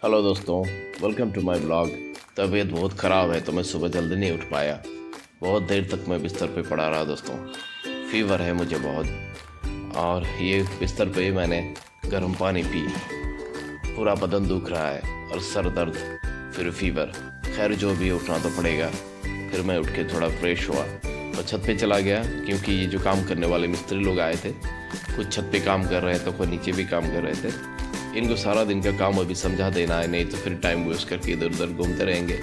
Hello दोस्तों, welcome to my blog. तबीयत बहुत ख़राब है तो मैं सुबह जल्दी नहीं उठ पाया। बहुत देर तक मैं बिस्तर पे पड़ा रहा दोस्तों। फीवर है मुझे बहुत, और ये बिस्तर पे ही मैंने गर्म पानी पी। पूरा बदन दुख रहा है और सर दर्द, फिर फीवर। खैर जो भी उठना तो पड़ेगा। फिर मैं उठ के थोड़ा फ्रेश हुआ और छत पे चला गया, क्योंकि ये जो काम करने वाले मिस्त्री लोग आए थे, कुछ छत पे काम कर रहे थे तो कोई नीचे भी काम कर रहे थे। इनको सारा दिन का काम अभी समझा देना है, नहीं तो फिर टाइम वेस्ट करके इधर उधर घूमते रहेंगे।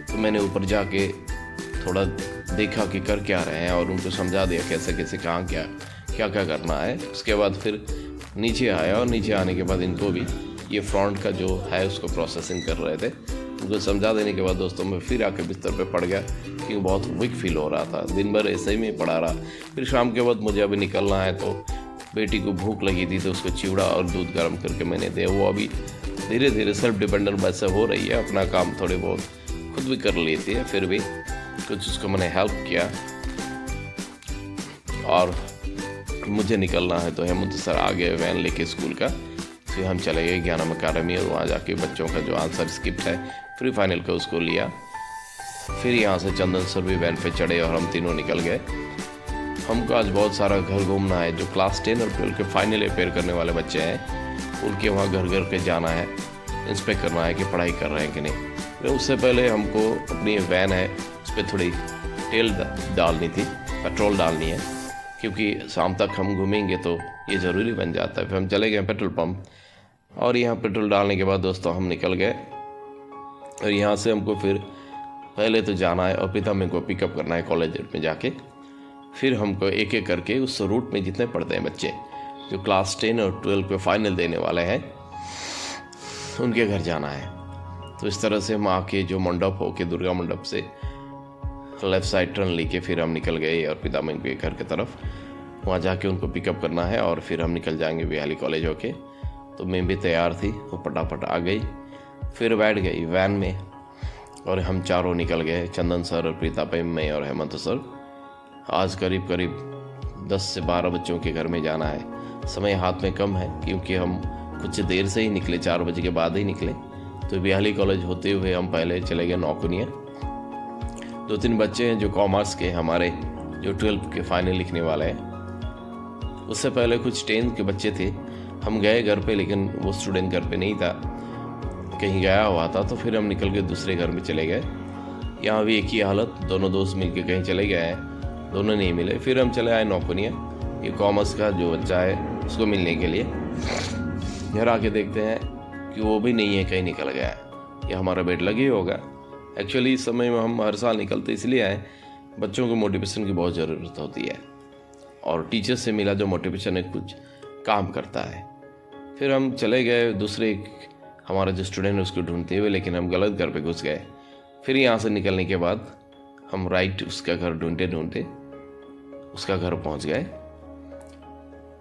तो मैंने ऊपर जाके थोड़ा देखा कि कर क्या रहे हैं और उनको समझा दिया कैसे कैसे कहाँ क्या क्या क्या करना है। उसके बाद फिर नीचे आया, और नीचे आने के बाद इनको भी ये फ्रंट का जो है उसको प्रोसेसिंग कर रहे थे। उनको समझा देने के बाद दोस्तों मैं फिर आके बिस्तर पे पड़ गया, क्योंकि बहुत वीक फील हो रहा था। दिन भर ऐसे ही में पड़ा रहा। फिर शाम के बाद मुझे अभी निकलना है, तो बेटी को भूख लगी थी तो उसको चिवड़ा और दूध गर्म करके मैंने दिया। वो अभी धीरे धीरे सेल्फ डिपेंडेंट वैसे हो रही है, अपना काम थोड़े बहुत खुद भी कर लेती है। फिर भी कुछ उसको मैंने हेल्प किया। और मुझे निकलना है तो हेमंत सर आ गए वैन लेके स्कूल का। फिर हम चले गए ज्ञानम अकादमी, और वहाँ जाके बच्चों का जो आंसर स्क्रिप्ट है प्री फाइनल का उसको लिया। फिर यहाँ से चंदन सर भी वैन पे चढ़े और हम तीनों निकल गए। हमको आज बहुत सारा घर घूमना है। जो क्लास 10 और 12 के फाइनल अपेयर करने वाले बच्चे हैं, उनके वहाँ घर घर पे जाना है, इंस्पेक्ट करना है कि पढ़ाई कर रहे हैं कि नहीं। तो उससे पहले हमको अपनी वैन है उस पर थोड़ी तेल डालनी थी, पेट्रोल डालनी है, क्योंकि शाम तक हम घूमेंगे तो ये ज़रूरी बन जाता है। फिर हम चले गए पेट्रोल पम्प, और यहाँ पेट्रोल डालने के बाद दोस्तों हम निकल गए। और यहाँ से हमको फिर पहले तो जाना है और पिता मेरे को पिकअप करना है कॉलेज में जाके। फिर हमको एक एक करके उस रूट में जितने पढ़ते हैं बच्चे जो क्लास 10 और 12 पे फाइनल देने वाले हैं, उनके घर जाना है। तो इस तरह से हम आके जो मंडप हो के दुर्गा मंडप से लेफ़्ट साइड टर्न लेके फिर हम निकल गए और पितामह के घर की तरफ। वहाँ जाके उनको पिकअप करना है और फिर हम निकल जाएंगे बिहाली कॉलेज होके। तो मैं भी तैयार थी, वो फटाफट आ गई। फिर बैठ गई वैन में और हम चारों निकल गए, चंदन सर और प्रीतापय, मैं और हेमंत सर। आज करीब करीब 10 से 12 बच्चों के घर में जाना है। समय हाथ में कम है, क्योंकि हम कुछ देर से ही निकले, 4 बजे के बाद ही निकले। तो बिहाली कॉलेज होते हुए हम पहले चले गए नौकुनिया। 2-3 बच्चे हैं जो कॉमर्स के, हमारे जो 12 के फाइनल लिखने वाले हैं। उससे पहले कुछ 10 के बच्चे थे। हम गए घर पे, लेकिन वो स्टूडेंट घर पे नहीं था, कहीं गया हुआ था। तो फिर हम निकल के दूसरे घर में चले गए। यहाँ भी एक ही हालत, दोनों दोस्त मिलके कहीं चले गए हैं, दोनों नहीं मिले। फिर हम चले आए नौकुनिया, ये कॉमर्स का जो बच्चा है उसको मिलने के लिए। घर आके देखते हैं कि वो भी नहीं है, कहीं निकल गया है। ये हमारा बेड लगे होगा। एक्चुअली इस समय में हम हर साल निकलते इसलिए आए, बच्चों को मोटिवेशन की बहुत ज़रूरत होती है, और टीचर से मिला जो मोटिवेशन है कुछ काम करता है। फिर हम चले गए दूसरे हमारा जो स्टूडेंट है उसको ढूंढते हुए, लेकिन हम गलत घर पे घुस गए। फिर यहाँ से निकलने के बाद हम राइट उसका घर ढूंढते ढूंढते उसका घर पहुँच गए।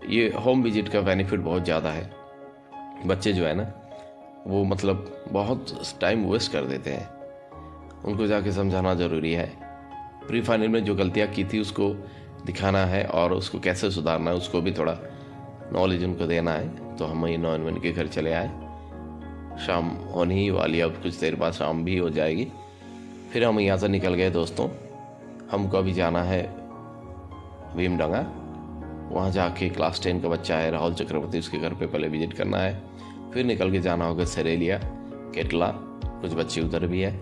ये होम विजिट का बेनिफिट बहुत ज़्यादा है। बच्चे जो है ना, वो मतलब बहुत टाइम वेस्ट कर देते हैं, उनको जाके समझाना ज़रूरी है। प्री फाइनल में जो गलतियाँ की थी उसको दिखाना है, और उसको कैसे सुधारना है उसको भी थोड़ा नॉलेज उनको देना है। तो हम ये 9 के घर चले आए। शाम होने ही वाली, अब कुछ देर बाद शाम भी हो जाएगी। फिर हम यहाँ से निकल गए दोस्तों। हमको अभी जाना है भीमडंगा। वहाँ जाके क्लास 10 का बच्चा है राहुल चक्रवर्ती, उसके घर पे पहले विजिट करना है। फिर निकल के जाना होगा सरेलिया, केटला, कुछ बच्चे उधर भी है।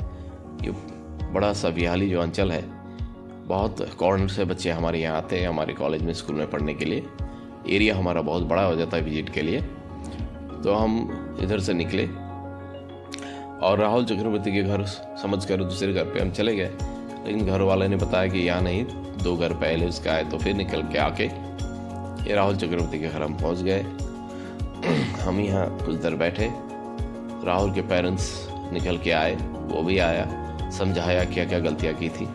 ये बड़ा सा बिहाली जो अंचल है, बहुत कॉर्नर से बच्चे हमारे यहाँ आते हैं हमारे कॉलेज में, स्कूल में पढ़ने के लिए। एरिया हमारा बहुत बड़ा हो जाता है विजिट के लिए। तो हम इधर से निकले और राहुल चक्रवर्ती के घर समझ कर दूसरे घर पे हम चले गए, लेकिन घर वाले ने बताया कि यहाँ नहीं, 2 घर पहले उसका है। तो फिर निकल के आके ये राहुल चक्रवर्ती के घर हम पहुँच गए। हम यहाँ कुछ देर बैठे, राहुल के पेरेंट्स निकल के आए, वो भी आया, समझाया क्या क्या गलतियाँ की थी।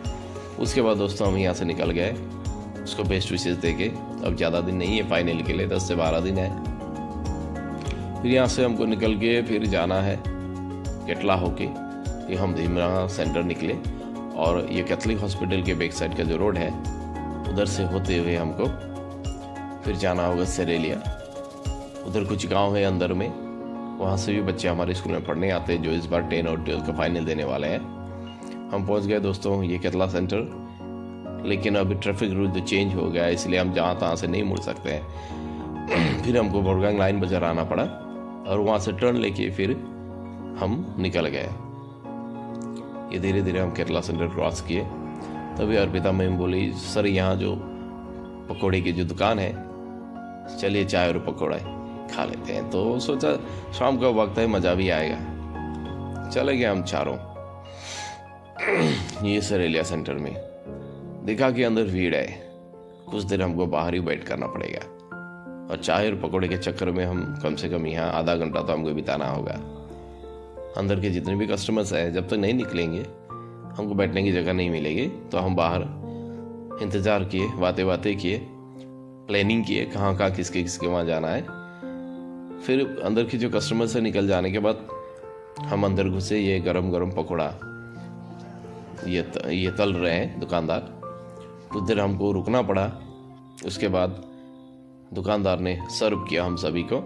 उसके बाद दोस्तों हम यहाँ से निकल गए, उसको बेस्ट विशेष दे के। अब ज़्यादा दिन नहीं है फाइनल के लिए, 10 से 12 दिन है। फिर यहाँ से हमको निकल के फिर जाना है केटला होके। फिर हम भीमडंगा सेंटर निकले, और ये कैथलिक हॉस्पिटल के बैक साइड का जो रोड है उधर से होते हुए हमको फिर जाना होगा सरेलिया। उधर कुछ गांव है अंदर में, वहाँ से भी बच्चे हमारे स्कूल में पढ़ने आते हैं जो इस बार 10 और 12 का फाइनल देने वाले हैं। हम पहुँच गए दोस्तों ये केतला सेंटर, लेकिन अभी ट्रैफिक रूल तो चेंज हो गया है, इसलिए हम जहाँ तहाँ से नहीं मुड़ सकते हैं। फिर हमको बोरगांग लाइन बाजार आना पड़ा और वहाँ से टर्न लेके फिर हम निकल गए। ये धीरे धीरे हम केतला सेंटर क्रॉस किए, तभी अर्पिता मैम बोली सर यहाँ जो पकौड़े की जो दुकान है, चलिए चाय और पकौड़ा खा लेते हैं। तो सोचा शाम का वक्त है, मज़ा भी आएगा। चले गए हम चारों ये सरेलिया सेंटर में। देखा कि अंदर भीड़ है, कुछ देर हमको बाहर ही वेट करना पड़ेगा और चाय और पकौड़े के चक्कर में हम कम से कम यहाँ आधा घंटा तो हमको बिताना होगा। अंदर के जितने भी कस्टमर्स हैं जब तक नहीं निकलेंगे हमको बैठने की जगह नहीं मिलेगी, तो हम बाहर इंतज़ार किए, बातें किए, प्लानिंग किए कहाँ कहाँ किसके वहाँ जाना है। फिर अंदर के जो कस्टमर से निकल जाने के बाद हम अंदर घुसे। ये गरम गरम पकौड़ा ये तल रहे हैं दुकानदार। कुछ देर हमको रुकना पड़ा, उसके बाद दुकानदार ने सर्व किया हम सभी को।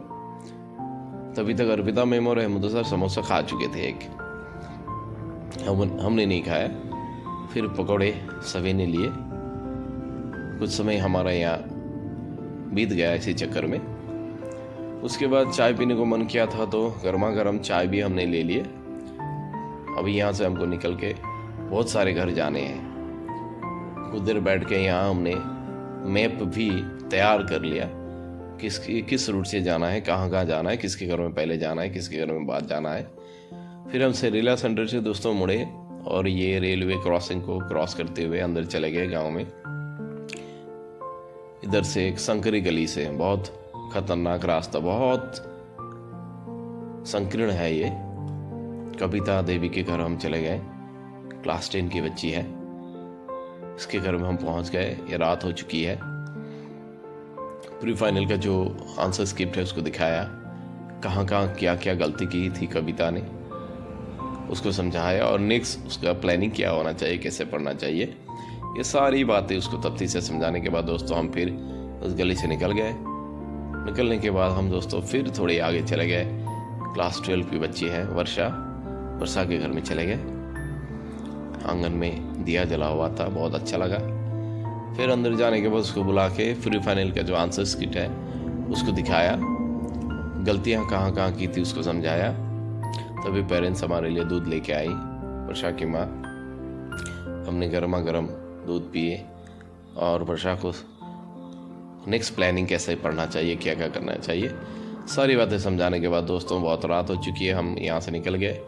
तभी तक अर्पिता मैम और अहमद सर समोसा खा चुके थे एक, हमने नहीं खाया। फिर पकौड़े सभी ने लिए। कुछ समय हमारा यहाँ बीत गया इसी चक्कर में। उसके बाद चाय पीने को मन किया था तो गर्मा गर्म चाय भी हमने ले लिए। अभी यहाँ से हमको निकल के बहुत सारे घर जाने हैं। कुछ देर बैठ के यहाँ हमने मैप भी तैयार कर लिया, किस रूट से जाना है, कहाँ कहाँ जाना है, किसके घर में पहले जाना है, किसके घर में बाद जाना है। फिर हम सरेलिया सेंटर से दोस्तों मुड़े और ये रेलवे क्रॉसिंग को क्रॉस करते हुए अंदर चले गए गांव में। इधर से एक संकरी गली से, बहुत खतरनाक रास्ता, बहुत संकीर्ण है ये। कविता देवी के घर हम चले गए, क्लास 10 की बच्ची है, इसके घर में हम पहुंच गए। ये रात हो चुकी है। प्री फाइनल का जो आंसर स्क्रिप्ट है उसको दिखाया, कहाँ कहाँ क्या क्या गलती की थी कविता ने उसको समझाया, और नेक्स्ट उसका प्लानिंग क्या होना चाहिए, कैसे पढ़ना चाहिए, ये सारी बातें उसको तफ्तीश से समझाने के बाद दोस्तों हम फिर उस गली से निकल गए। निकलने के बाद हम दोस्तों फिर थोड़े आगे चले गए। क्लास 12 की बच्ची है वर्षा के घर में चले गए। आंगन में दिया जला हुआ था, बहुत अच्छा लगा। फिर अंदर जाने के बाद उसको बुला के फ्री फाइनल का जो आंसर स्किट है उसको दिखाया, गलतियाँ कहाँ कहाँ की थी उसको समझाया। तभी पेरेंट्स हमारे लिए दूध लेके आई, वर्षा की माँ। हमने गर्मा गर्म दूध पिए और वर्षा को नेक्स्ट प्लानिंग कैसे पढ़ना चाहिए, क्या क्या करना चाहिए, सारी बातें समझाने के बाद दोस्तों बहुत रात हो चुकी है, हम यहाँ से निकल गए।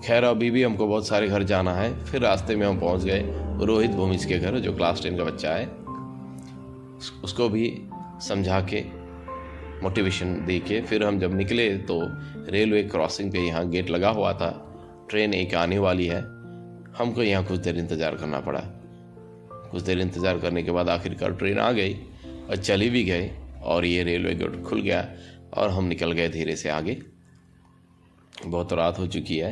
खैर अभी भी हमको बहुत सारे घर जाना है। फिर रास्ते में हम पहुँच गए रोहित भूमिज के घर, जो क्लास 10 का बच्चा है। उसको भी समझा के मोटिवेशन दे के फिर हम जब निकले तो रेलवे क्रॉसिंग पे यहाँ गेट लगा हुआ था, ट्रेन एक आने वाली है। हमको यहाँ कुछ देर इंतज़ार करना पड़ा। कुछ देर इंतज़ार करने के बाद आखिरकार ट्रेन आ गई और चली भी गई और ये रेलवे गेट खुल गया और हम निकल गए धीरे से आगे। बहुत रात हो चुकी है,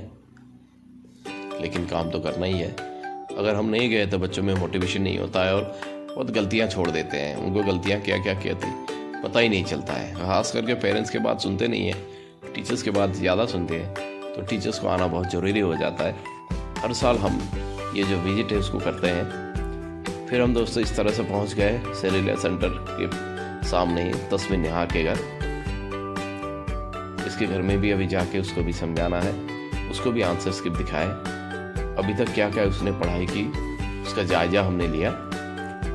लेकिन काम तो करना ही है। अगर हम नहीं गए तो बच्चों में मोटिवेशन नहीं होता है और बहुत गलतियाँ छोड़ देते हैं। उनको गलतियाँ क्या क्या की थी पता ही नहीं चलता है। खास करके पेरेंट्स के बात सुनते नहीं हैं, टीचर्स के बात ज़्यादा सुनते हैं, तो टीचर्स को आना बहुत ज़रूरी हो जाता है। हर साल हम ये जो विजिट है उसको करते हैं। फिर हम दोस्तों इस तरह से पहुंच गए सरेलिया सेंटर के सामने ही तस्वीर निहार के घर। इसके घर में भी अभी जाके उसको भी समझाना है, उसको भी आंसर स्क्रिप्ट दिखाए, अभी तक क्या क्या उसने पढ़ाई की उसका जायजा हमने लिया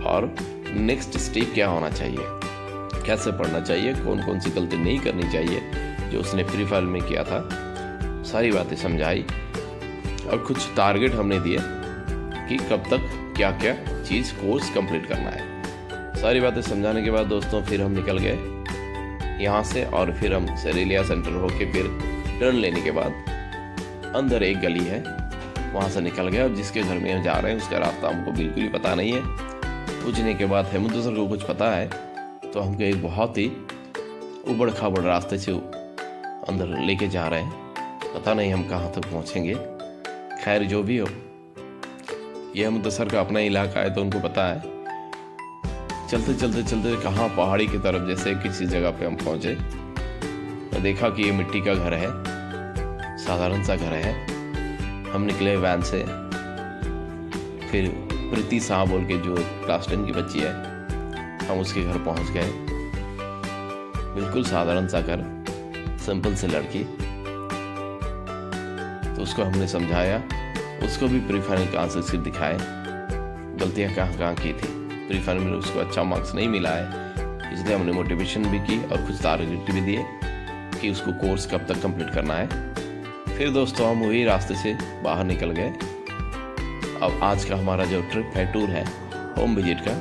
और नेक्स्ट स्टेप क्या होना चाहिए, कैसे पढ़ना चाहिए, कौन कौन सी गलती नहीं करनी चाहिए जो उसने प्री फाइनल में किया था, सारी बातें समझाई और कुछ टारगेट हमने दिए कि कब तक क्या क्या चीज़ कोर्स कंप्लीट करना है। सारी बातें समझाने के बाद दोस्तों फिर हम निकल गए यहाँ से और फिर हम सरेलिया सेंटर होके फिर टर्न लेने के बाद अंदर एक गली है वहाँ से निकल गए। अब जिसके घर में हम जा रहे हैं उसका रास्ता हमको बिल्कुल ही पता नहीं है। पूछने के बाद हेमंत सर को कुछ पता है तो हमको एक बहुत ही उबड़ खाबड़ रास्ते से अंदर लेके जा रहे हैं। पता नहीं हम कहाँ तक पहुँचेंगे। खैर जो भी हो, ये हेमंत सर का अपना इलाका है तो उनको पता है। चलते चलते चलते कहाँ पहाड़ी की तरफ जैसे किसी जगह पे हम पहुँचे। मैं देखा कि ये मिट्टी का घर है, साधारण सा घर है। हम निकले वैन से, फिर प्रीति शाह बोल के जो क्लास 10 की बच्ची है, हम उसके घर पहुंच गए। बिल्कुल साधारण सा घर, सिंपल सी लड़की। तो उसको हमने समझाया, उसको भी प्री फाइनल का आंसर स्क्रिप्ट दिखाए, गलतियां कहाँ कहाँ की थी। प्री फाइनल में उसको अच्छा मार्क्स नहीं मिला है, इसलिए हमने मोटिवेशन भी की और कुछ टारगेट भी दिए कि उसको कोर्स कब तक कंप्लीट करना है। फिर दोस्तों हम वही रास्ते से बाहर निकल गए। अब आज का हमारा जो ट्रिप है, टूर है होम विजिट का,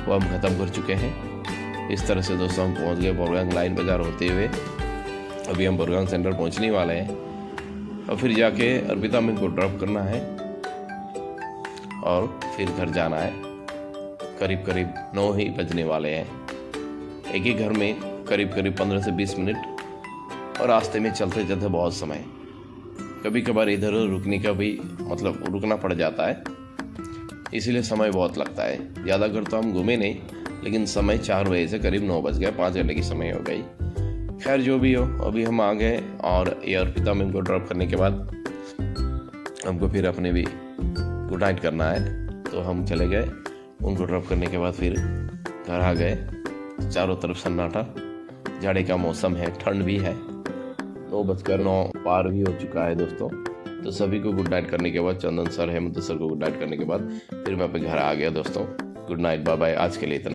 वो हम ख़त्म कर चुके हैं। इस तरह से दोस्तों हम पहुंच गए बोरगांव लाइन बाज़ार होते हुए। अभी हम बोरगांव सेंटर पहुंचने वाले हैं और फिर जाके अर्पिता मैम को ड्रॉप करना है और फिर घर जाना है। करीब करीब 9 ही बजने वाले हैं। एक ही घर में करीब करीब 15 से 20 मिनट और रास्ते में चलते चलते बहुत समय। कभी कभार इधर रुकने का भी मतलब रुकना पड़ जाता है, इसीलिए समय बहुत लगता है। ज़्यादा कर तो हम घूमे नहीं, लेकिन समय 4 बजे से करीब 9 बज गया, 5 घंटे की समय हो गई। खैर जो भी हो, अभी हम आ गए और ये अर्पिता मैम को ड्रॉप करने के बाद हमको फिर अपने भी गुड नाइट करना है, तो हम चले गए। उनको ड्रॉप करने के बाद फिर घर आ गए। चारों तरफ सन्नाटा, जाड़े का मौसम है, ठंड भी है। 9:09 पार भी हो चुका है दोस्तों। तो सभी को गुड नाइट करने के बाद, चंदन सर, हेमंत सर को गुड नाइट करने के बाद फिर मैं अपने घर आ गया दोस्तों। गुड नाइट, बाय बाय, आज के लिए इतना।